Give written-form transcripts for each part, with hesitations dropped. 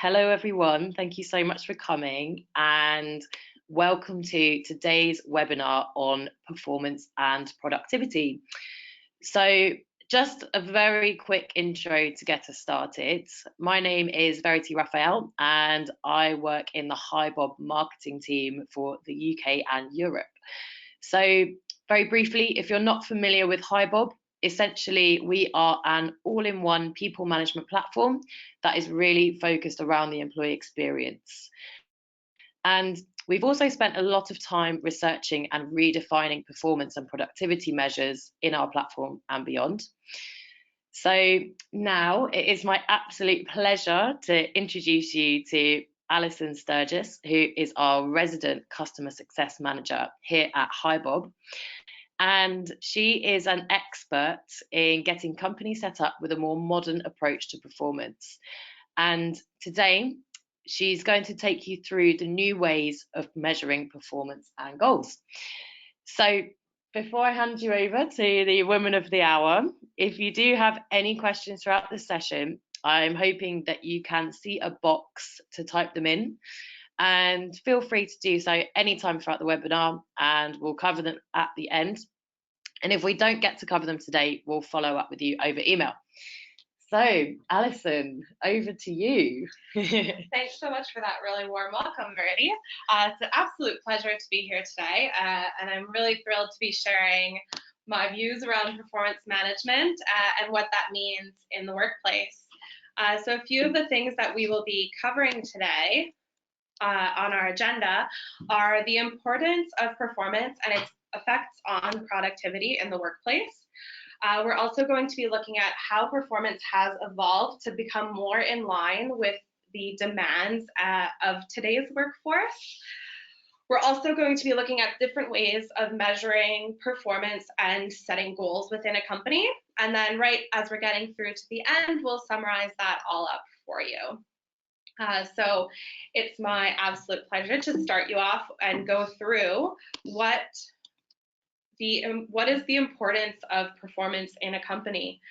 Hello, everyone. Thank you so much for coming and welcome to today's webinar on performance and productivity. So just a very quick intro to get us started. My name is Verity Raphael and I work in the Hibob marketing team for the UK and Europe. So very briefly, if you're not familiar with Hibob, essentially we are an all-in-one people management platform that is really focused around the employee experience. And we've also spent a lot of time researching and redefining performance and productivity measures in our platform and beyond. So now it is my absolute pleasure to introduce you to Alysson Sturgess, who is our resident customer success manager here at Hibob. And she is an expert in getting companies set up with a more modern approach to performance. And today, she's going to take you through the new ways of measuring performance and goals. So before I hand you over to the woman of the hour, if you do have any questions throughout the session, I'm hoping that you can see a box to type them in. And feel free to do so anytime throughout the webinar, and we'll cover them at the end. And if we don't get to cover them today, we'll follow up with you over email. So, Alysson, over to you. Thanks so much for that really warm welcome, Verity. It's an absolute pleasure to be here today, and I'm really thrilled to be sharing my views around performance management and what that means in the workplace. So a few of the things that we will be covering today on our agenda are the importance of performance and its effects on productivity in the workplace. We're also going to be looking at how performance has evolved to become more in line with the demands of today's workforce. We're also going to be looking at different ways of measuring performance and setting goals within a company. And then right as we're getting through to the end, we'll summarize that all up for you. So it's my absolute pleasure to start you off and go through what is the importance of performance in a company.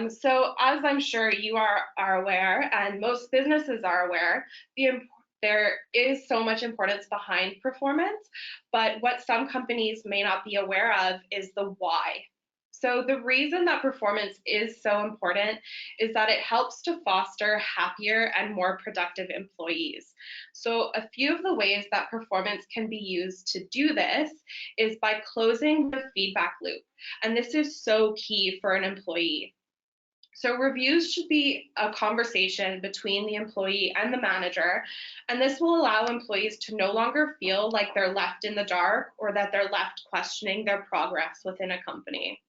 So as I'm sure you are aware, and most businesses are aware, there is so much importance behind performance, but what some companies may not be aware of is the why. So the reason that performance is so important is that it helps to foster happier and more productive employees. So a few of the ways that performance can be used to do this is by closing the feedback loop. And this is so key for an employee. So reviews should be a conversation between the employee and the manager, and this will allow employees to no longer feel like they're left in the dark or that they're left questioning their progress within a company.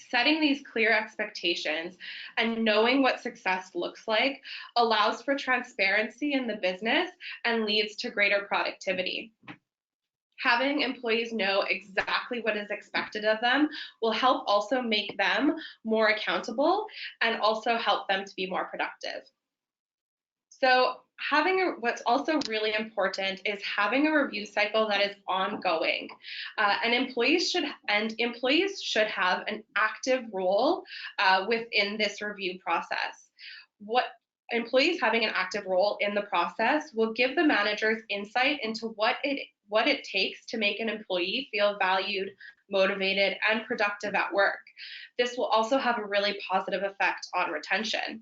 Setting these clear expectations and knowing what success looks like allows for transparency in the business and leads to greater productivity. Having employees know exactly what is expected of them will help also make them more accountable and also help them to be more productive. So what's also really important is having a review cycle that is ongoing, and employees should have an active role within this review process. What employees having an active role in the process will give the managers insight into what it takes to make an employee feel valued, motivated, and productive at work. This will also have a really positive effect on retention.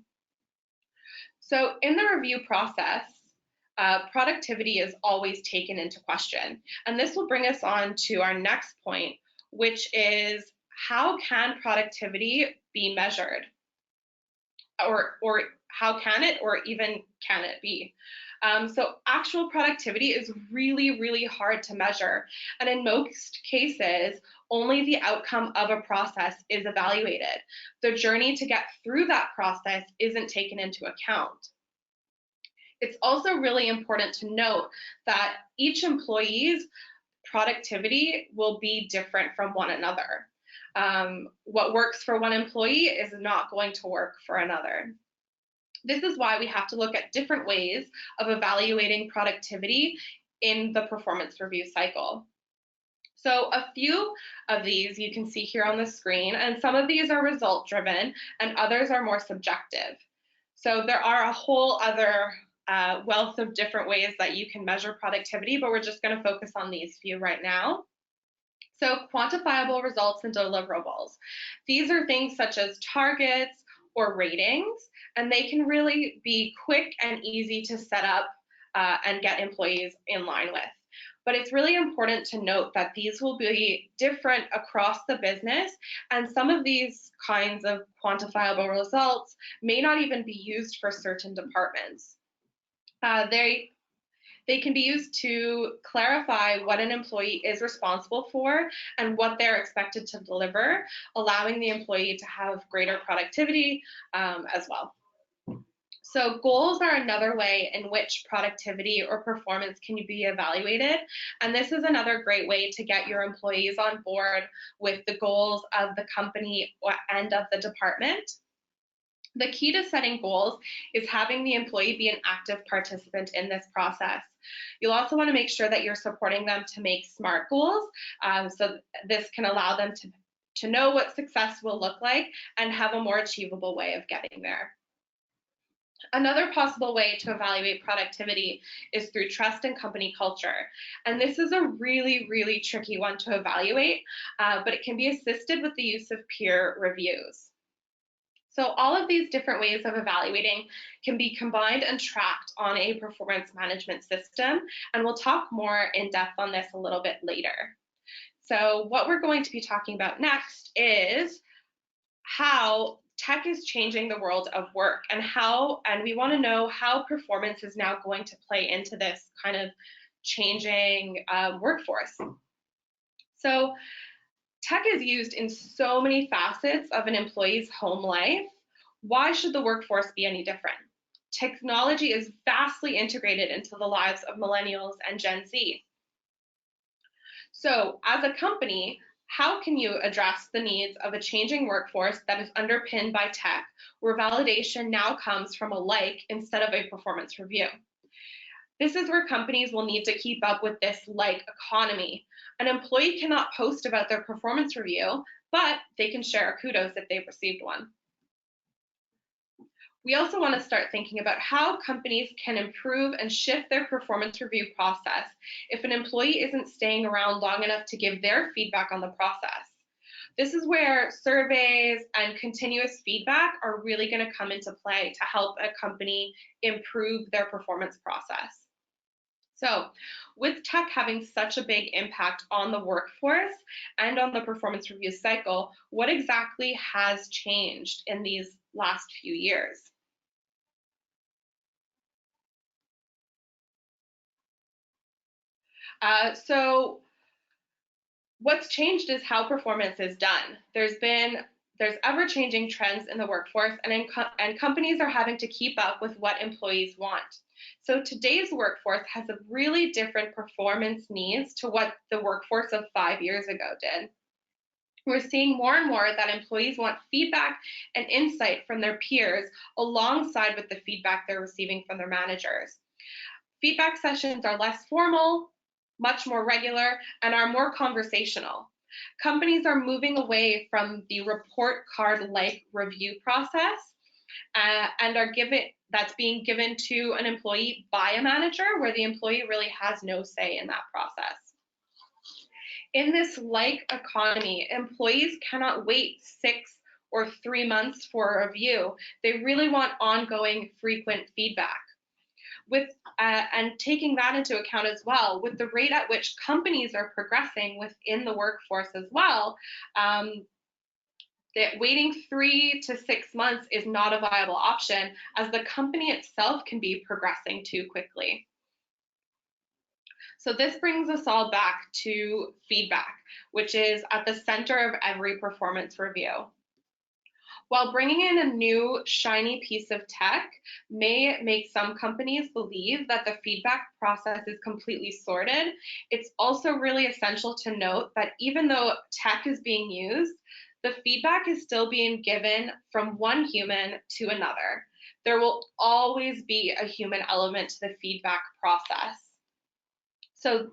So in the review process, productivity is always taken into question. And this will bring us on to our next point, which is how can productivity be measured? Or how can it, or even can it be? So actual productivity is really, really hard to measure. And in most cases, only the outcome of a process is evaluated. The journey to get through that process isn't taken into account. It's also really important to note that each employee's productivity will be different from one another. What works for one employee is not going to work for another. This is why we have to look at different ways of evaluating productivity in the performance review cycle. So a few of these you can see here on the screen, and some of these are result driven and others are more subjective. So there are a whole other wealth of different ways that you can measure productivity, but we're just going to focus on these few right now. So quantifiable results and deliverables. These are things such as targets or ratings, and they can really be quick and easy to set up and get employees in line with. But it's really important to note that these will be different across the business, and some of these kinds of quantifiable results may not even be used for certain departments. They can be used to clarify what an employee is responsible for and what they're expected to deliver, allowing the employee to have greater productivity as well. So goals are another way in which productivity or performance can be evaluated. And this is another great way to get your employees on board with the goals of the company and of the department. The key to setting goals is having the employee be an active participant in this process. You'll also want to make sure that you're supporting them to make SMART goals. So this can allow them to know what success will look like and have a more achievable way of getting there. Another possible way to evaluate productivity is through trust and company culture. And this is a really, really tricky one to evaluate, but it can be assisted with the use of peer reviews. So all of these different ways of evaluating can be combined and tracked on a performance management system, and we'll talk more in depth on this a little bit later. So what we're going to be talking about next is how tech is changing the world of work, and we want to know how performance is now going to play into this kind of changing workforce. So tech is used in so many facets of an employee's home life. Why should the workforce be any different? Technology is vastly integrated into the lives of millennials and Gen Z. So as a company, how can you address the needs of a changing workforce that is underpinned by tech, where validation now comes from a like instead of a performance review? This is where companies will need to keep up with this like economy. An employee cannot post about their performance review, but they can share a kudos if they've received one. We also want to start thinking about how companies can improve and shift their performance review process if an employee isn't staying around long enough to give their feedback on the process. This is where surveys and continuous feedback are really going to come into play to help a company improve their performance process. So with tech having such a big impact on the workforce and on the performance review cycle, what exactly has changed in these last few years? So what's changed is how performance is done. There's ever-changing trends in the workforce, and companies are having to keep up with what employees want. So today's workforce has a really different performance needs to what the workforce of 5 years ago did. We're seeing more and more that employees want feedback and insight from their peers alongside with the feedback they're receiving from their managers. Feedback sessions are less formal, much more regular, and are more conversational. Companies are moving away from the report card-like review process that's being given to an employee by a manager, where the employee really has no say in that process. In this like economy, employees cannot wait 6 or 3 months for a review. They really want ongoing, frequent feedback. And taking that into account as well, with the rate at which companies are progressing within the workforce as well, that waiting 3 to 6 months is not a viable option, as the company itself can be progressing too quickly. So this brings us all back to feedback, which is at the center of every performance review. While bringing in a new shiny piece of tech may make some companies believe that the feedback process is completely sorted, it's also really essential to note that even though tech is being used, the feedback is still being given from one human to another. There will always be a human element to the feedback process. So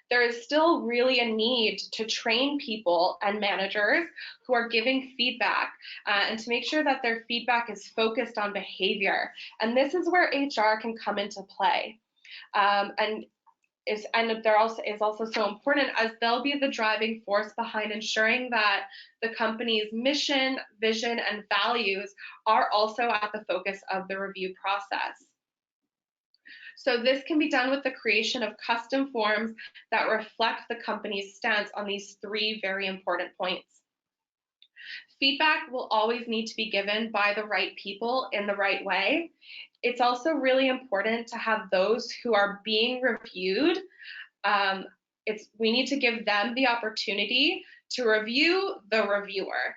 there is still really a need to train people and managers who are giving feedback and to make sure that their feedback is focused on behavior. And this is where HR can come into play. And there also is also so important, as they'll be the driving force behind ensuring that the company's mission, vision, and values are also at the focus of the review process. So this can be done with the creation of custom forms that reflect the company's stance on these three very important points. Feedback will always need to be given by the right people in the right way. It's also really important to have those who are being reviewed. We need to give them the opportunity to review the reviewer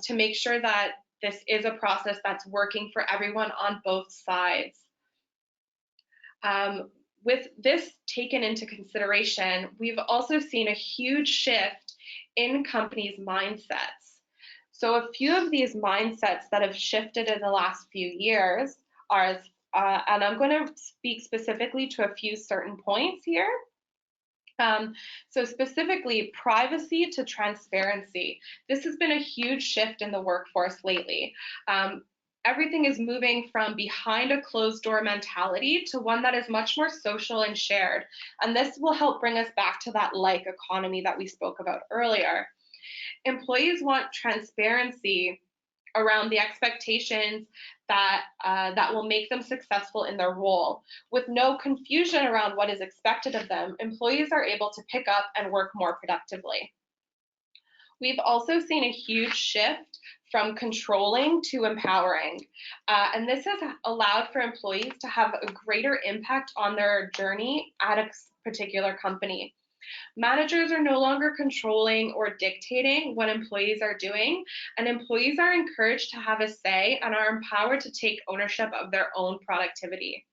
to make sure that this is a process that's working for everyone on both sides. With this taken into consideration, we've also seen a huge shift in companies' mindsets. So a few of these mindsets that have shifted in the last few years are, and I'm going to speak specifically to a few certain points here. So specifically, privacy to transparency. This has been a huge shift in the workforce lately. Everything is moving from behind a closed door mentality to one that is much more social and shared. And this will help bring us back to that like economy that we spoke about earlier. Employees want transparency around the expectations that will make them successful in their role. With no confusion around what is expected of them, employees are able to pick up and work more productively. We've also seen a huge shift from controlling to empowering. And this has allowed for employees to have a greater impact on their journey at a particular company. Managers are no longer controlling or dictating what employees are doing, and employees are encouraged to have a say and are empowered to take ownership of their own productivity.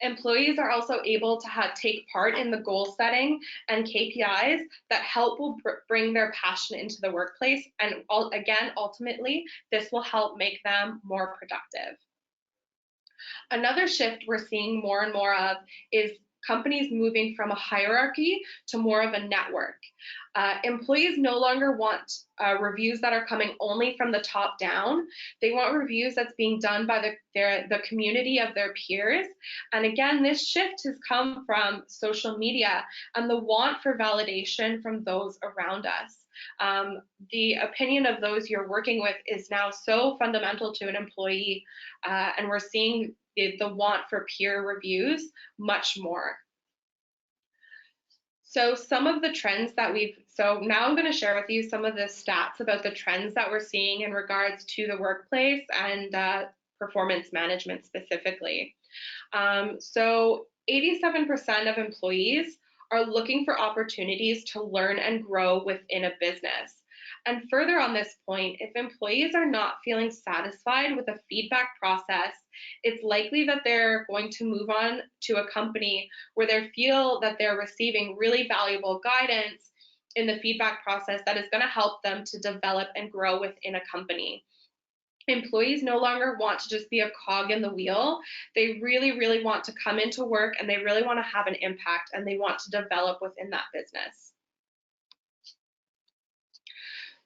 Employees are also able to take part in the goal setting and KPIs that help bring their passion into the workplace. And again, ultimately, this will help make them more productive. Another shift we're seeing more and more of is companies moving from a hierarchy to more of a network. Employees no longer want reviews that are coming only from the top down. They want reviews that's being done by the community of their peers. And again, this shift has come from social media and the want for validation from those around us. The opinion of those you're working with is now so fundamental to an employee, and we're seeing the want for peer reviews much more. So some of the trends that so now I'm going to share with you some of the stats about the trends that we're seeing in regards to the workplace and performance management specifically. So 87% of employees are looking for opportunities to learn and grow within a business. And further on this point, if employees are not feeling satisfied with the feedback process, it's likely that they're going to move on to a company where they feel that they're receiving really valuable guidance in the feedback process that is going to help them to develop and grow within a company. Employees no longer want to just be a cog in the wheel. They really, really want to come into work and they really want to have an impact and they want to develop within that business.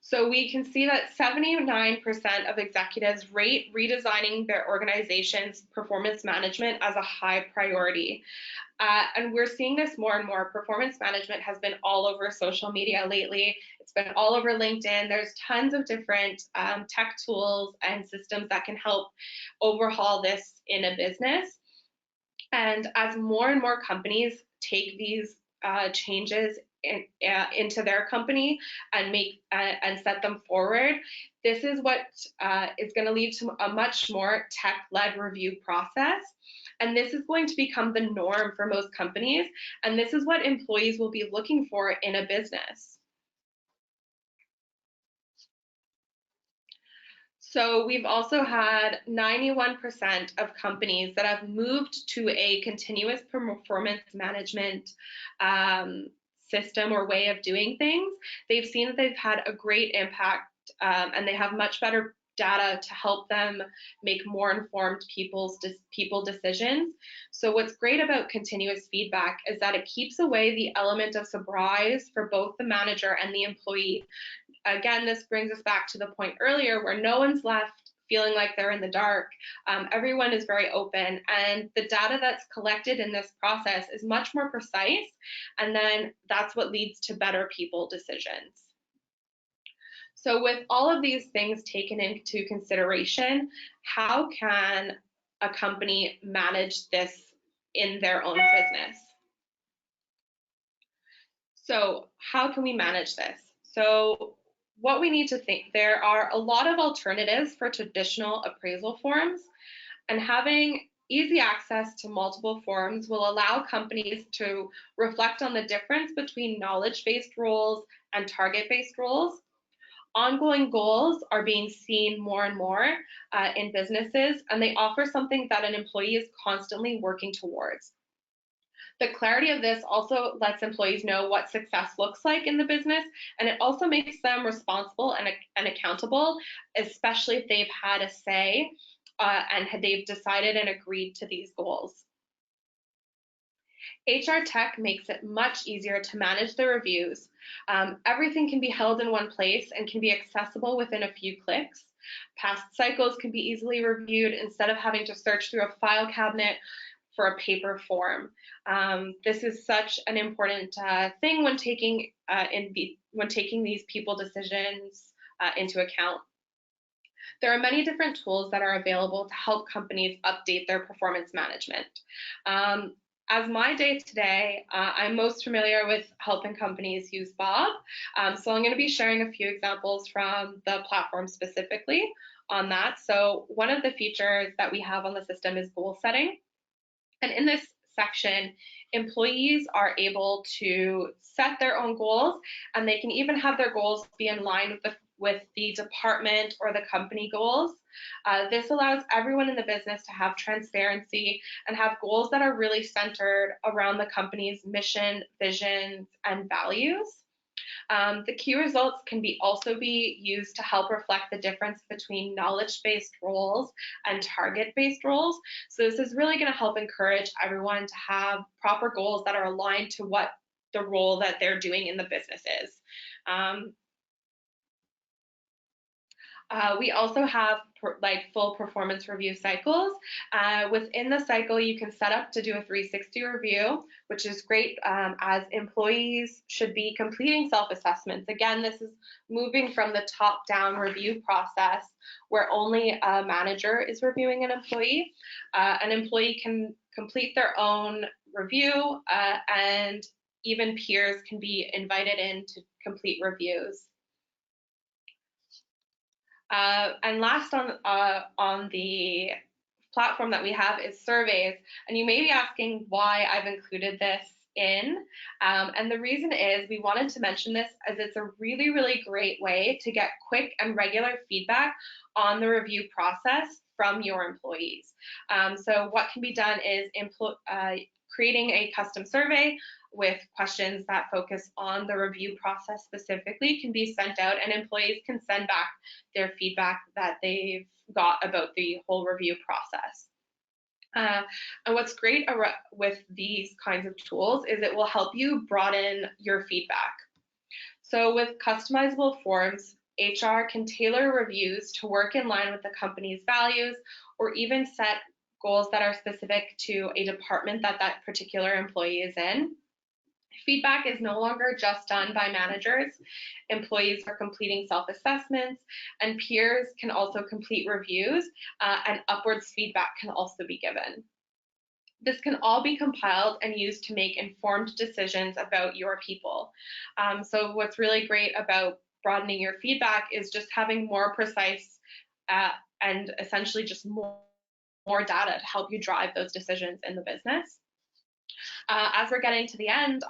So we can see that 79% of executives rate redesigning their organization's performance management as a high priority. And we're seeing this more and more. Performance management has been all over social media lately. It's been all over LinkedIn. There's tons of different tech tools and systems that can help overhaul this in a business. And as more and more companies take these changes into their company and and set them forward, this is what is going to lead to a much more tech-led review process. And this is going to become the norm for most companies. And this is what employees will be looking for in a business. So we've also had 91% of companies that have moved to a continuous performance management system or way of doing things. They've seen that they've had a great impact and they have much better data to help them make more informed people decisions. So what's great about continuous feedback is that it keeps away the element of surprise for both the manager and the employee. Again, this brings us back to the point earlier where no one's left feeling like they're in the dark. Everyone is very open, and the data that's collected in this process is much more precise, and then that's what leads to better people decisions. So with all of these things taken into consideration, how can a company manage this in their own business? So how can we manage this? So what we need to think, there are a lot of alternatives for traditional appraisal forms, and having easy access to multiple forms will allow companies to reflect on the difference between knowledge-based roles and target-based roles. Ongoing goals are being seen more and more in businesses, and they offer something that an employee is constantly working towards. The clarity of this also lets employees know what success looks like in the business, and it also makes them responsible and accountable, especially if they've had a say and they've decided and agreed to these goals. HR tech makes it much easier to manage the reviews. Everything can be held in one place and can be accessible within a few clicks. Past cycles can be easily reviewed instead of having to search through a file cabinet for a paper form. This is such an important thing when taking these people decisions into account. There are many different tools that are available to help companies update their performance management. As my day-to-day, I'm most familiar with helping companies use Hibob. So I'm going to be sharing a few examples from the platform specifically on that. So one of the features that we have on the system is goal setting. And in this section, employees are able to set their own goals, and they can even have their goals be in line with the department or the company goals. This allows everyone in the business to have transparency and have goals that are really centered around the company's mission, vision, and values. The key results can also be used to help reflect the difference between knowledge-based roles and target-based roles. So this is really going to help encourage everyone to have proper goals that are aligned to what the role that they're doing in the business is. We also have full performance review cycles. Within the cycle, you can set up to do a 360 review, which is great as employees should be completing self-assessments. Again, this is moving from the top-down review process where only a manager is reviewing an employee. An employee can complete their own review, and even peers can be invited in to complete reviews. And last on the platform that we have is surveys. And you may be asking why I've included this in. And the reason is we wanted to mention this as it's a really, really great way to get quick and regular feedback on the review process from your employees. So what can be done is creating a custom survey with questions that focus on the review process specifically can be sent out, and employees can send back their feedback that they've got about the whole review process. And what's great with these kinds of tools is it will help you broaden your feedback. So with customizable forms, HR can tailor reviews to work in line with the company's values, or even set goals that are specific to a department that that particular employee is in. Feedback is no longer just done by managers. Employees are completing self-assessments, and peers can also complete reviews, and upwards feedback can also be given. This can all be compiled and used to make informed decisions about your people. So what's really great about broadening your feedback is just having more precise and essentially just more data to help you drive those decisions in the business. As we're getting to the end,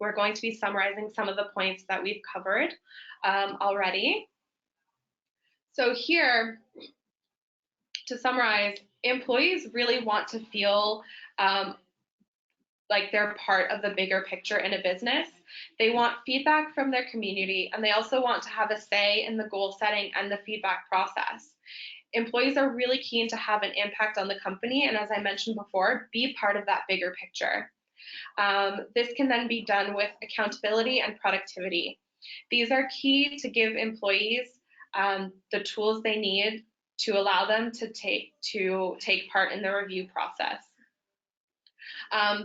we're going to be summarizing some of the points that we've covered already. So here, to summarize, employees really want to feel like they're part of the bigger picture in a business. They want feedback from their community, and they also want to have a say in the goal setting and the feedback process. Employees are really keen to have an impact on the company, and as I mentioned before, be part of that bigger picture. This can then be done with accountability and productivity. These are key to give employees the tools they need to allow them to take part in the review process.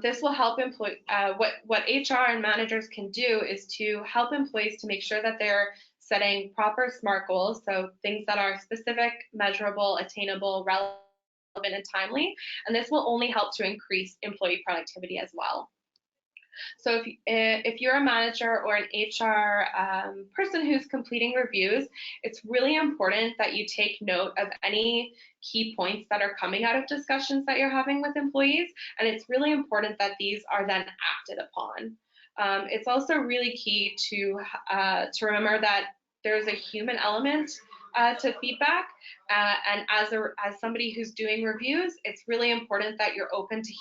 This will help what HR and managers can do is to help employees to make sure that they're setting proper SMART goals, so things that are specific, measurable, attainable, relevant, and timely, and this will only help to increase employee productivity as well. So if you're a manager or an HR person who's completing reviews, it's really important that you take note of any key points that are coming out of discussions that you're having with employees, and it's really important that these are then acted upon. It's also really key to remember that there's a human element to feedback, and as somebody who's doing reviews, it's really important that you're open to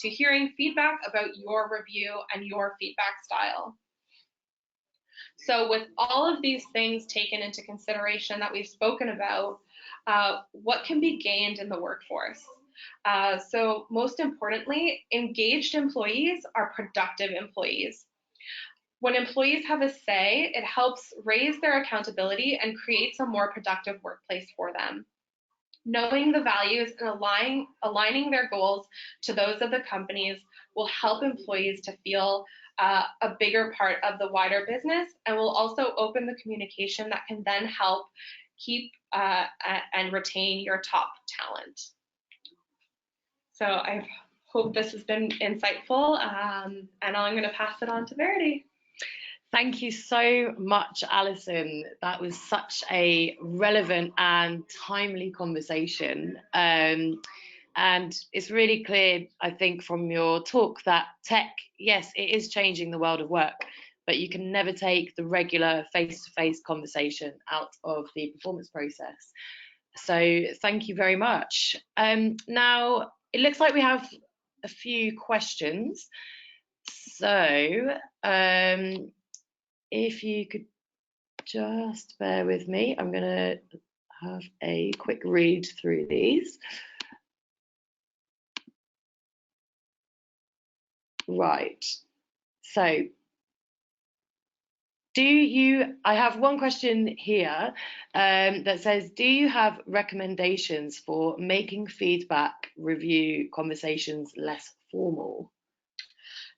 hearing feedback about your review and your feedback style. So with all of these things taken into consideration that we've spoken about, what can be gained in the workforce? So most importantly, engaged employees are productive employees. When employees have a say, it helps raise their accountability and creates a more productive workplace for them. Knowing the values and aligning their goals to those of the companies will help employees to feel a bigger part of the wider business, and will also open the communication that can then help keep and retain your top talent. So I hope this has been insightful, and I'm going to pass it on to Verity. Thank you so much, Alysson. That was such a relevant and timely conversation. And it's really clear, I think, from your talk that tech, yes, it is changing the world of work, but you can never take the regular face-to-face conversation out of the performance process. So thank you very much. Now, it looks like we have a few questions. So if you could just bear with me, I'm going to have a quick read through these. Right. So I have one question here that says, do you have recommendations for making feedback review conversations less formal?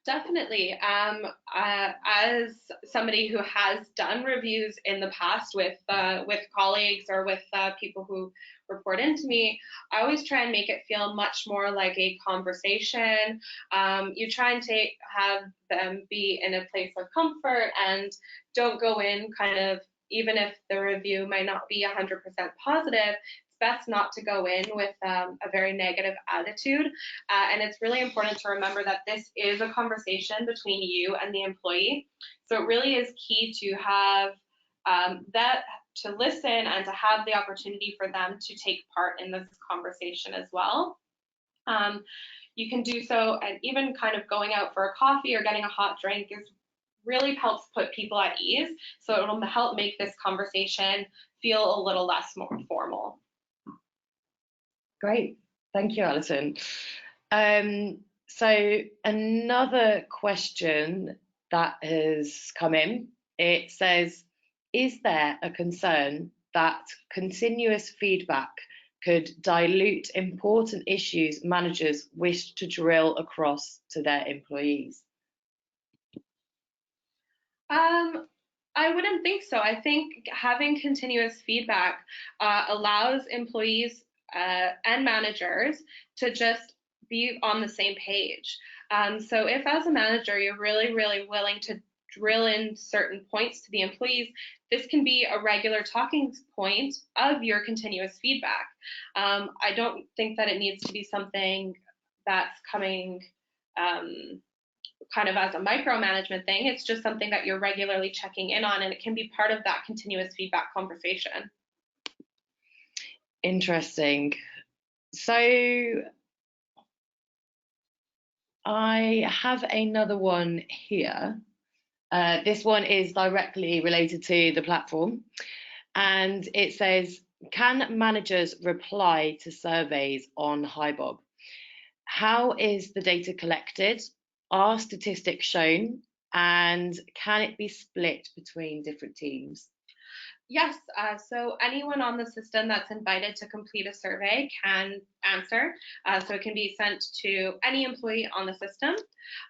Definitely. As somebody who has done reviews in the past with colleagues or with people who report into me, I always try and make it feel much more like a conversation. You try and have them be in a place of comfort and don't go in kind of, even if the review might not be 100% positive, best not to go in with a very negative attitude. And it's really important to remember that this is a conversation between you and the employee. So it really is key to have to listen and to have the opportunity for them to take part in this conversation as well. You can do so, and even kind of going out for a coffee or getting a hot drink really helps put people at ease. So it will help make this conversation feel a little less more formal. Great, thank you, Alysson. So another question that has come in, it says, is there a concern that continuous feedback could dilute important issues managers wish to drill across to their employees? I wouldn't think so. I think having continuous feedback allows employees and managers to just be on the same page. So if as a manager you're really willing to drill in certain points to the employees, this can be a regular talking point of your continuous feedback. I don't think that it needs to be something that's coming kind of as a micromanagement thing. It's just something that you're regularly checking in on, and it can be part of that continuous feedback conversation. Interesting. So I have another one here. This one is directly related to the platform, and it says, can managers reply to surveys on Hibob? How is the data collected? Are statistics shown? And can it be split between different teams? Yes, so anyone on the system that's invited to complete a survey can answer. So it can be sent to any employee on the system.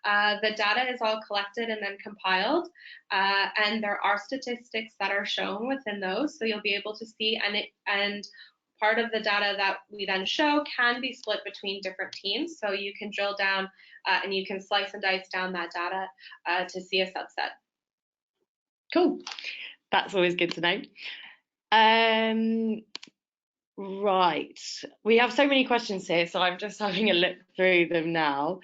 The data is all collected and then compiled, and there are statistics that are shown within those. So you'll be able to see, and part of the data that we then show can be split between different teams. So you can drill down and you can slice and dice down that data to see a subset. Cool. That's always good to know. Right. We have so many questions here, so I'm just having a look through them now.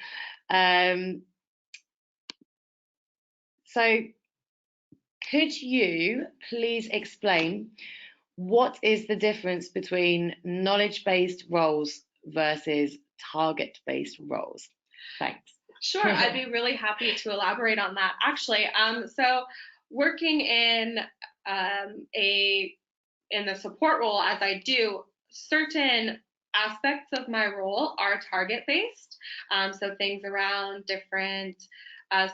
So could you please explain what is the difference between knowledge-based roles versus target-based roles? Thanks. Sure, I'd be really happy to elaborate on that. Actually, so working in the support role, as I do, certain aspects of my role are target based. So things around different.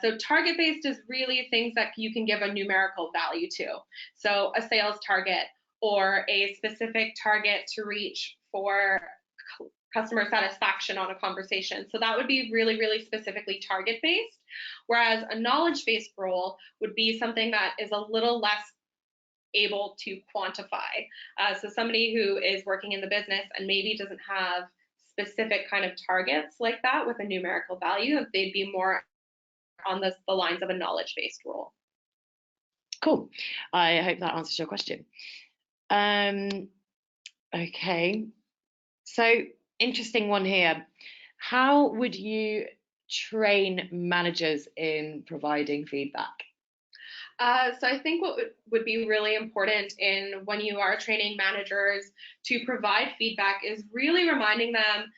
So target based is really things that you can give a numerical value to. So a sales target or a specific target to reach for customer satisfaction on a conversation. So that would be really, really specifically target based. Whereas a knowledge based role would be something that is a little less able to quantify. So somebody who is working in the business and maybe doesn't have specific kind of targets like that with a numerical value, they'd be more on the lines of a knowledge-based role. Cool. I hope that answers your question. Okay. So interesting one here. How would you train managers in providing feedback? So I think what would be really important in when you are training managers to provide feedback is really reminding them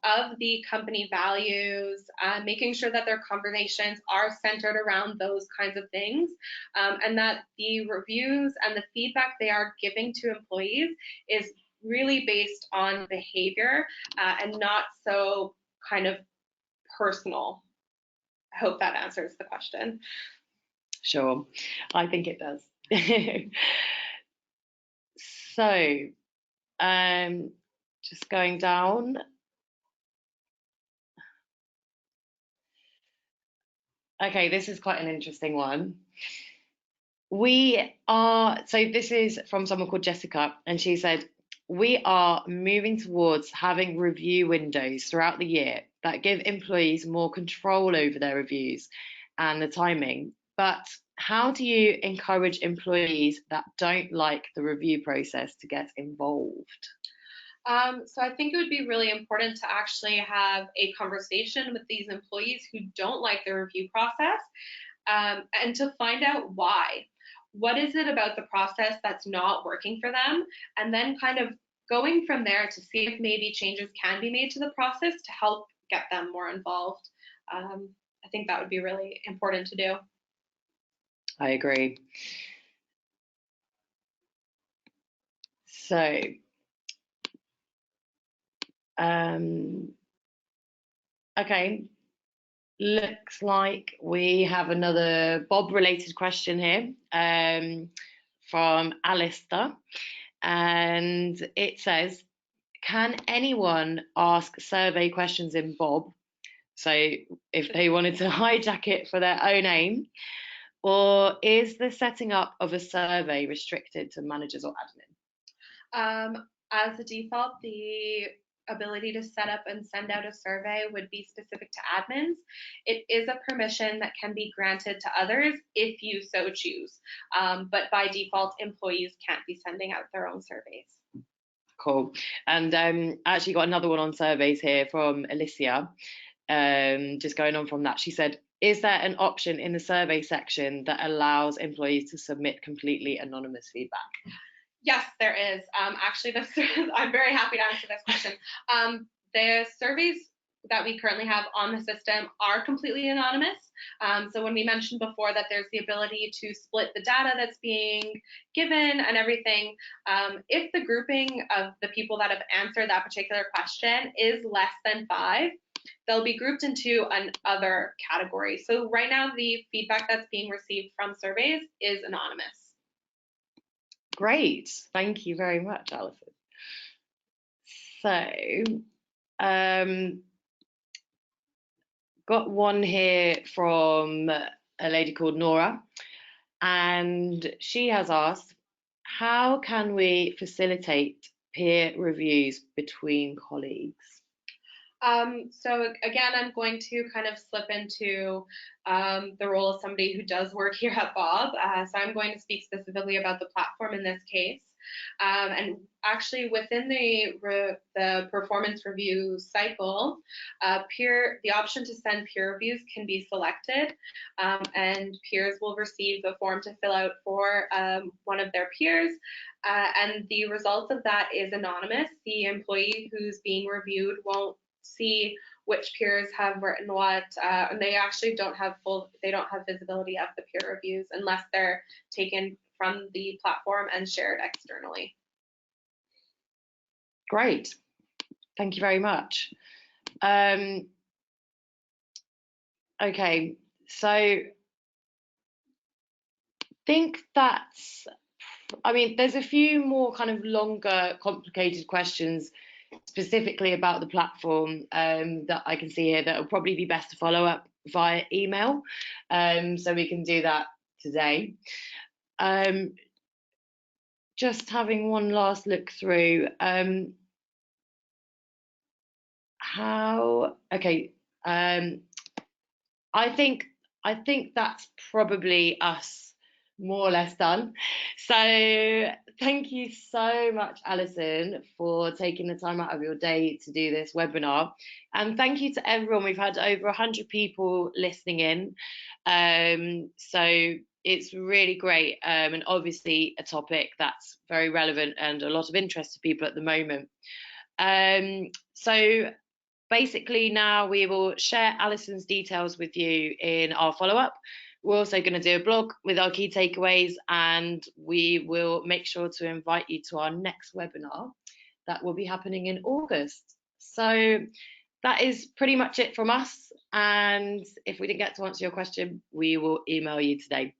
of the company values, making sure that their conversations are centered around those kinds of things, and that the reviews and the feedback they are giving to employees is really based on behavior and not so kind of personal. I hope that answers the question. Sure, I think it does. So, just going down. Okay, this is quite an interesting one. So this is from someone called Jessica, and she said, we are moving towards having review windows throughout the year that give employees more control over their reviews and the timing. But how do you encourage employees that don't like the review process to get involved? So I think it would be really important to actually have a conversation with these employees who don't like the review process and to find out why. What is it about the process that's not working for them? And then kind of going from there to see if maybe changes can be made to the process to help get them more involved. I think that would be really important to do. I agree. So, okay, looks like we have another Bob-related question here from Alistair, and it says, can anyone ask survey questions in Bob? So if they wanted to hijack it for their own aim, or is the setting up of a survey restricted to managers or admin? As a default, the ability to set up and send out a survey would be specific to admins. It is a permission that can be granted to others if you so choose. But by default, employees can't be sending out their own surveys. Cool. And I actually got another one on surveys here from Alicia. Just going on from that, she said, is there an option in the survey section that allows employees to submit completely anonymous feedback? Yes, there is. Actually, I'm very happy to answer this question. The surveys that we currently have on the system are completely anonymous. So when we mentioned before that there's the ability to split the data that's being given and everything, if the grouping of the people that have answered that particular question is less than 5, they'll be grouped into an other category. So right now, the feedback that's being received from surveys is anonymous. Great, thank you very much, Alysson. So, got one here from a lady called Nora, and she has asked, how can we facilitate peer reviews between colleagues? So again, I'm going to kind of slip into the role of somebody who does work here at Bob. So I'm going to speak specifically about the platform in this case. And actually within the performance review cycle, the option to send peer reviews can be selected, and peers will receive a form to fill out for one of their peers. And the results of that is anonymous. The employee who's being reviewed won't see which peers have written what, and they actually don't have visibility of the peer reviews unless they're taken from the platform and shared externally. Great, thank you very much. Okay, so I think that's, I mean, there's a few more kind of longer, complicated questions specifically about the platform that I can see here that will probably be best to follow up via email. So we can do that today. Just having one last look through. I think that's probably us more or less done. So thank you so much, Alysson, for taking the time out of your day to do this webinar. And thank you to everyone. We've had over 100 people listening in. So it's really great, and obviously a topic that's very relevant and a lot of interest to people at the moment. So basically now we will share Alysson's details with you in our follow-up. We're also going to do a blog with our key takeaways, and we will make sure to invite you to our next webinar that will be happening in August. So that is pretty much it from us, and if we didn't get to answer your question, we will email you today.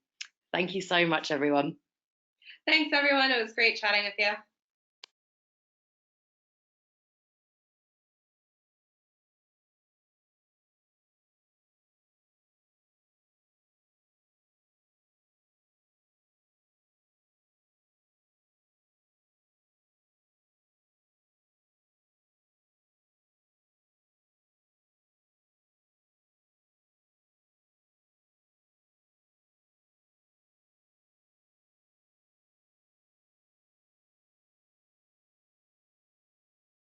Thank you so much, everyone. Thanks, everyone. It was great chatting with you.